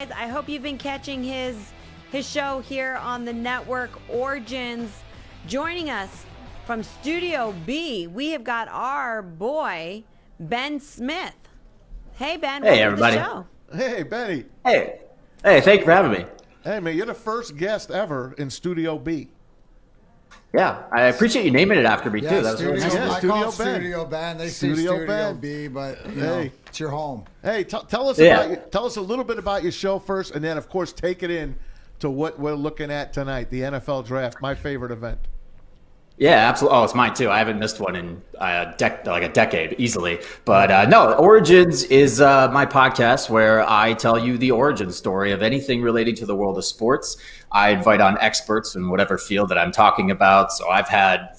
I hope you've been catching his show here on the network, Origins. Joining us from Studio B, we have got our boy, Ben Smith. Hey, Ben. Hey, everybody. To the show. Hey, Benny. Hey, thank you for having me. Hey, man, you're the first guest ever in Studio B. Yeah, I appreciate you naming it after me, too. That was really nice. Yeah, I Studio call it Ben. Studio Ben. They Studio say Studio Ben. B, but Hey. it's your home. Hey, tell us tell us a little bit about your show first, and then, of course, take it in to what we're looking at tonight, the NFL Draft, my favorite event. Yeah, absolutely. Oh, it's mine, too. I haven't missed one in a decade, easily. But no, Origins is my podcast where I tell you the origin story of anything relating to the world of sports. I invite on experts in whatever field that I'm talking about. So I've had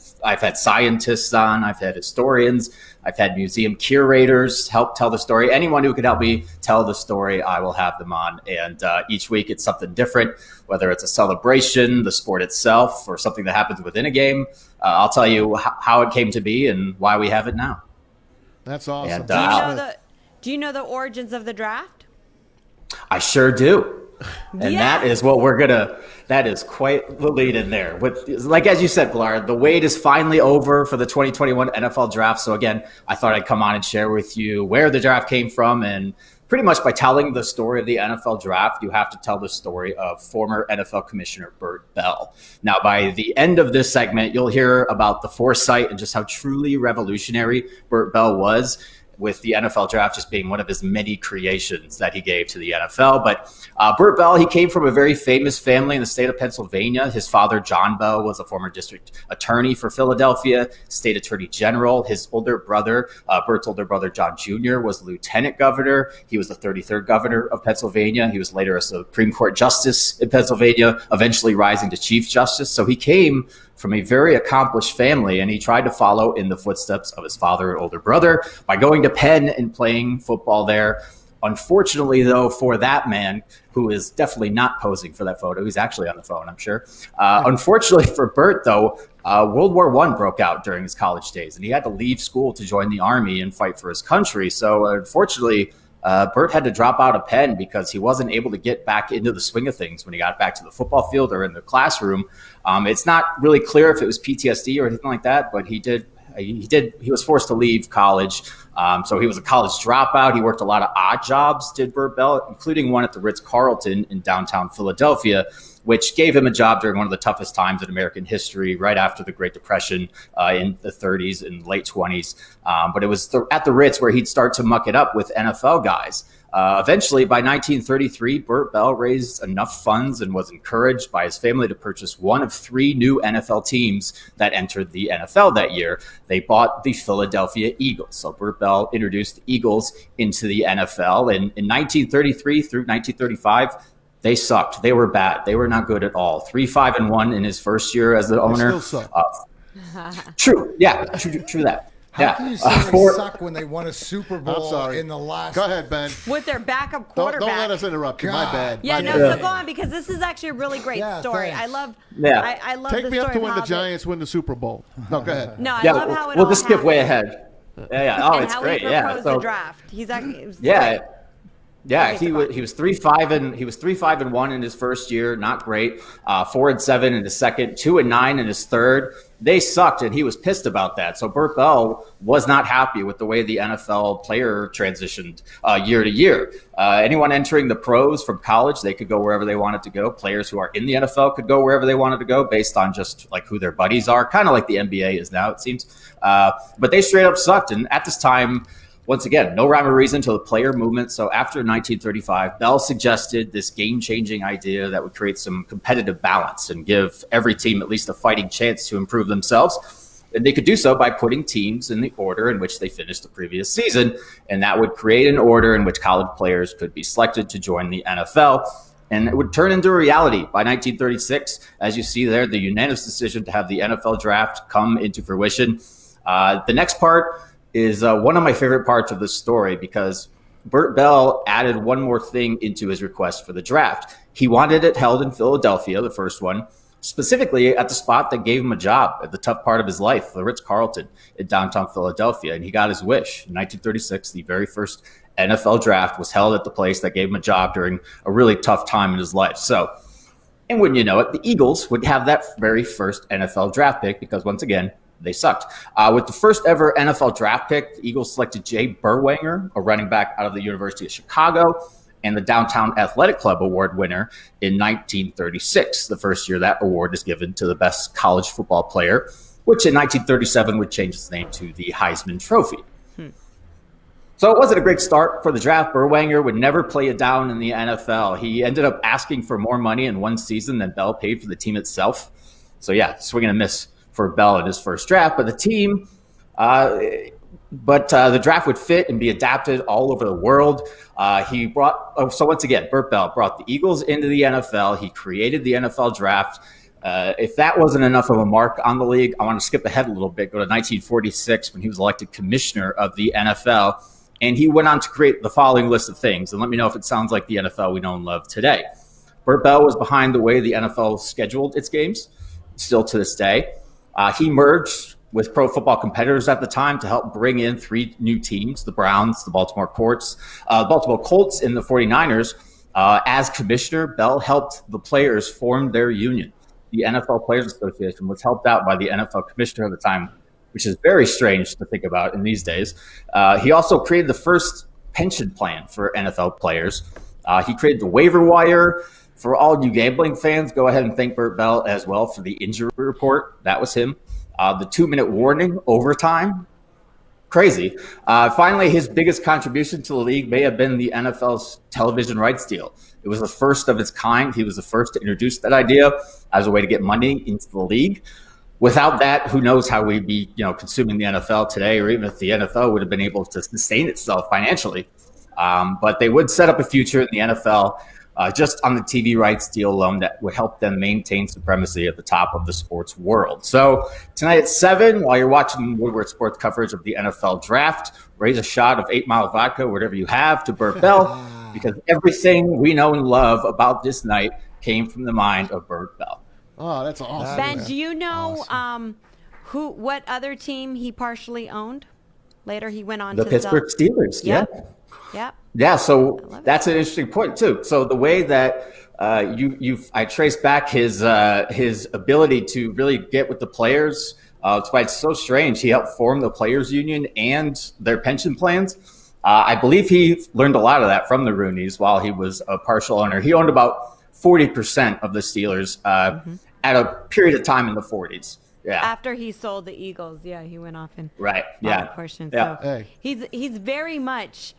scientists on, I've had historians, I've had museum curators help tell the story. Anyone who could help me tell the story, I will have them on. And each week it's something different, whether it's a celebration, the sport itself, or something that happens within a game. I'll tell you how it came to be and why we have it now. That's awesome. And, do you know the origins of the draft? I sure do. And Yes. that is what that is quite the lead in there. As you said, Pilar, the wait is finally over for the 2021 NFL draft. So again, I thought I'd come on and share with you where the draft came from. And pretty much by telling the story of the NFL draft, you have to tell the story of former NFL Commissioner Bert Bell. Now, by the end of this segment, you'll hear about the foresight and just how truly revolutionary Bert Bell was, with the NFL draft just being one of his many creations that he gave to the NFL. But Bert Bell, he came from a very famous family in the state of Pennsylvania. His father, John Bell, was a former district attorney for Philadelphia, state attorney general. His older brother, Bert's older brother, John Jr., was lieutenant governor. He was the 33rd governor of Pennsylvania. He was later a Supreme Court justice in Pennsylvania, eventually rising to chief justice. So he came from a very accomplished family, and he tried to follow in the footsteps of his father and older brother by going to Penn and playing football there. Unfortunately, though, for that man, who is definitely not posing for that photo, he's actually on the phone, I'm sure. Unfortunately for Bert, though, World War I broke out during his college days, and he had to leave school to join the army and fight for his country. So unfortunately, Bert had to drop out of Penn because he wasn't able to get back into the swing of things when he got back to the football field or in the classroom. It's not really clear if it was PTSD or anything like that, but he was forced to leave college. So he was a college dropout. He worked a lot of odd jobs, did Bert Bell, including one at the Ritz-Carlton in downtown Philadelphia, which gave him a job during one of the toughest times in American history, right after the Great Depression in the 30s and late 20s. But it was at the Ritz where he'd start to muck it up with NFL guys. Eventually, by 1933, Bert Bell raised enough funds and was encouraged by his family to purchase one of 3 new NFL teams that entered the NFL that year. They bought the Philadelphia Eagles. So Bert Bell introduced the Eagles into the NFL. And in 1933 through 1935, they sucked. They were bad. They were not good at all. 3-5-1 in his first year as the owner. They still suck. True. Yeah, true that. How can you say they suck when they won a Super Bowl in the last? Go ahead, Ben. With their backup quarterback. Don't let us interrupt you. My bad. Yeah, My no, bad. so go on, because this is actually a really great story. Thanks. I love Take the me up story to of when how the Giants win the Super Bowl. No, go ahead. No, I Yeah, love how it we'll all just skip way happened. ahead. Yeah. Oh, And it's how great. he Yeah. proposed the draft. He's actually, it was Yeah. great. Yeah, Okay, he was 3-5-1 in his first year, not great. 4-7 in his second, 2-9 in his third. They sucked, and he was pissed about that. So Bert Bell was not happy with the way the NFL player transitioned year to year. Anyone entering the pros from college, they could go wherever they wanted to go. Players who are in the NFL could go wherever they wanted to go based on just like who their buddies are, kind of like the NBA is now, it seems. But they straight up sucked, and at this time, once again, no rhyme or reason to the player movement. So after 1935, Bell suggested this game-changing idea that would create some competitive balance and give every team at least a fighting chance to improve themselves. And they could do so by putting teams in the order in which they finished the previous season. And that would create an order in which college players could be selected to join the NFL. And it would turn into a reality by 1936. As you see there, the unanimous decision to have the NFL draft come into fruition. The next part is one of my favorite parts of the story, because Bert Bell added one more thing into his request for the draft. He wanted it held in Philadelphia, the first one, specifically at the spot that gave him a job at the tough part of his life, the Ritz-Carlton in downtown Philadelphia. And he got his wish. In 1936, the very first NFL draft was held at the place that gave him a job during a really tough time in his life. So, and wouldn't you know it, the Eagles would have that very first NFL draft pick because, once again, they sucked. With the first ever NFL draft pick, the Eagles selected Jay Berwanger, a running back out of the University of Chicago, and the Downtown Athletic Club Award winner in 1936, the first year that award is given to the best college football player, which in 1937 would change its name to the Heisman Trophy. So it wasn't a great start for the draft. Berwanger would never play it down in the NFL. He ended up asking for more money in one season than Bell paid for the team itself. So yeah, swing and a miss for Bell in his first draft. But the team, the draft would fit and be adapted all over the world. So once again, Bert Bell brought the Eagles into the NFL. He created the NFL draft. If that wasn't enough of a mark on the league, I want to skip ahead a little bit, go to 1946 when he was elected commissioner of the NFL. And he went on to create the following list of things. And let me know if it sounds like the NFL we know and love today. Bert Bell was behind the way the NFL scheduled its games, still to this day. He merged with pro football competitors at the time to help bring in 3 new teams, the Browns, the Baltimore Colts, and the 49ers. As commissioner, Bell helped the players form their union. The NFL Players Association was helped out by the NFL commissioner at the time, which is very strange to think about in these days. He also created the first pension plan for NFL players. He created the waiver wire. For all you gambling fans, go ahead and thank Bert Bell as well for the injury report. That was him. The 2-minute warning, overtime. Crazy. Finally, his biggest contribution to the league may have been the NFL's television rights deal. It was the first of its kind. He was the first to introduce that idea as a way to get money into the league. Without that, who knows how we'd be, consuming the NFL today, or even if the NFL would have been able to sustain itself financially. But they would set up a future in the NFL just on the TV rights deal alone that would help them maintain supremacy at the top of the sports world. So tonight at 7, while you're watching Woodward Sports coverage of the NFL draft, raise a shot of 8 Mile vodka, whatever you have, to Bert Bell, because everything we know and love about this night came from the mind of Bert Bell. Oh, that's awesome. Ben, do you know what other team he partially owned? Later he went on to the Pittsburgh Steelers. Yep. Yeah, so that's an interesting point too. So the way that I traced back his ability to really get with the players, it's why it's so strange. He helped form the players union and their pension plans. I believe he learned a lot of that from the Rooneys while he was a partial owner. He owned about 40% of the Steelers at a period of time in the 40s. Yeah. After he sold the Eagles, he went off and portion. Yeah. So he's very much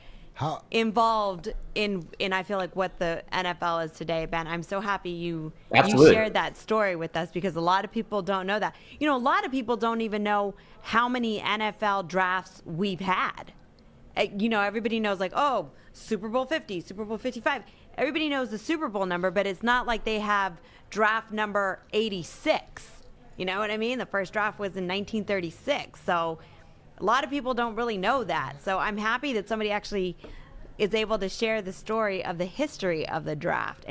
involved in I feel like what the NFL is today, Ben. I'm so happy you shared that story with us because a lot of people don't know that. A lot of people don't even know how many NFL drafts we've had. Everybody knows Super Bowl 50, Super Bowl 55. Everybody knows the Super Bowl number, but it's not like they have draft number 86. You know what I mean? The first draft was in 1936. So a lot of people don't really know that. So I'm happy that somebody actually is able to share the story of the history of the draft and